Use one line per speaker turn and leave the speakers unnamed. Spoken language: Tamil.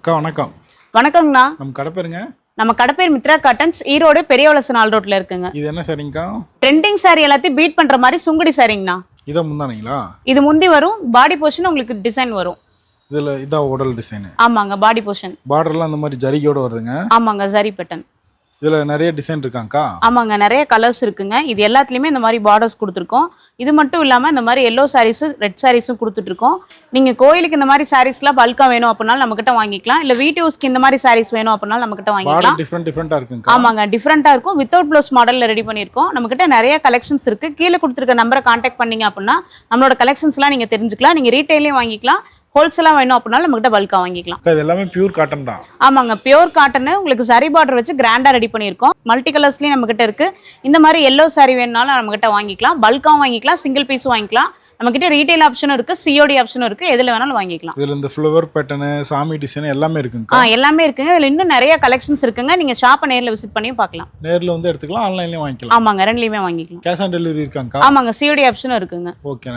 அக்கா வணக்கம்.
வணக்கங்கண்ணா.
நம்ம கடை பேருங்க?
நம்ம கடை பேர் மித்ரா காட்டன்ஸ், ஈரோடு பெரிய வலசநாள் ரோட்ல இருக்குங்க.
இது என்ன சாரிங்கக்கா?
ட்ரெண்டிங் சாரி எல்லாத்தையும் பீட் பண்ற மாதிரி சுங்குடி சாரிங்கண்ணா.
இதை முந்தானீங்களா?
இது முந்தி வரும், பாடி போர்ஷன் உங்களுக்கு டிசைன் வரும்.
இதில் இதான் உடல் டிசைனு?
ஆமாங்க, பாடி போர்ஷன்.
பார்டர்லாம் அந்த மாதிரி ஜரிகையோட வருதுங்க?
ஆமாங்க, ஜரி பேட்டர்ன்.
இதில் நிறைய டிசைன் இருக்காங்கக்கா?
ஆமாங்க, நிறைய கலர்ஸ் இருக்குங்க. இது எல்லாத்துலேயுமே இந்த மாதிரி பார்டர்ஸ் கொடுத்துருக்கோம். இது மட்டும் இல்லாமல் இந்த மாதிரி எல்லோ சாரீஸும் ரெட் சாரீஸும் கொடுத்துட்ருக்கோம். நீங்கள் கோயிலுக்கு இந்த மாதிரி சாரீஸ்லாம் பல்காக வேணும் அப்படின்னாலும் நம்மக்கிட்ட வாங்கிக்கலாம். இல்லை வீட்டு யூஸ்க்கு இந்த மாதிரி சாரீஸ் வேணும் அப்படின்னாலும் நம்மக்கிட்ட வாங்கிக்கலாம்.
டிஃப்ரெண்ட்டாக இருக்குங்க?
ஆமாங்க, டிஃப்ரெண்ட்டாக இருக்கும். வித்தவுட் ப்ளவுஸ் மாடலில் ரெடி பண்ணியிருக்கோம். நம்மக்கிட்ட நிறைய கலெக்ஷன்ஸ் இருக்குது. கீழே கொடுத்துருக்க நம்பரை கான்டாக்ட் பண்ணிங்க அப்படின்னா நம்மளோட கலெக்ஷன்ஸ்லாம் நீங்கள் தெரிஞ்சுக்கலாம். நீங்கள் ரீட்டைலையும் வாங்கிக்கலாம், ஹோல்சேலாக வேணும் அப்படின்னாலும் நம்மகிட்ட பல்காக வாங்கிக்கலாம்.
இது எல்லாமே பியூர் காட்டன் தான்? ஆமாங்க,
பியூர் காட்டன். உங்களுக்கு சரி பார்டர் வச்சு கிராண்டாக ரெடி பண்ணியிருக்கோம். மல்டி கலர்ஸ்லையும் நம்மகிட்ட இருக்குது. இந்த மாதிரி எல்லோ சாரி வேணுனாலும் நம்மகிட்ட வாங்கிக்கலாம், பல்காகவும் வாங்கிக்கலாம், சிங்கிள் பீஸும் வாங்கிக்கலாம். நம்மகிட்ட ரீட்டைல் ஆப்ஷனும் இருக்குது, சிஓடி ஆப்ஷனும் இருக்குது. எதில் வேணாலும் வாங்கிக்கலாம்.
இதில் இந்த ஃப்ளவர் பேட்டர்னு, சாமி டிசைன் எல்லாமே இருக்குங்க?
எல்லாமே இருக்குங்க. இதில் இன்னும் நிறைய கலெக்ஷன்ஸ் இருக்குங்க. நீங்கள் ஷாப்பை நேரில் விசிட் பண்ணியும் பார்க்கலாம்.
நேரில் வந்து எடுத்துக்கலாம், ஆன்லைன்லேயும் வாங்கிக்கலாம்?
ஆமாங்க, ரெண்டுலேயுமே வாங்கிக்கலாம்.
கேஷ் ஆன் டெலிவரி இருக்காங்க?
ஆமாங்க, சிஓடி ஆப்ஷனும் இருக்குங்க.
ஓகே.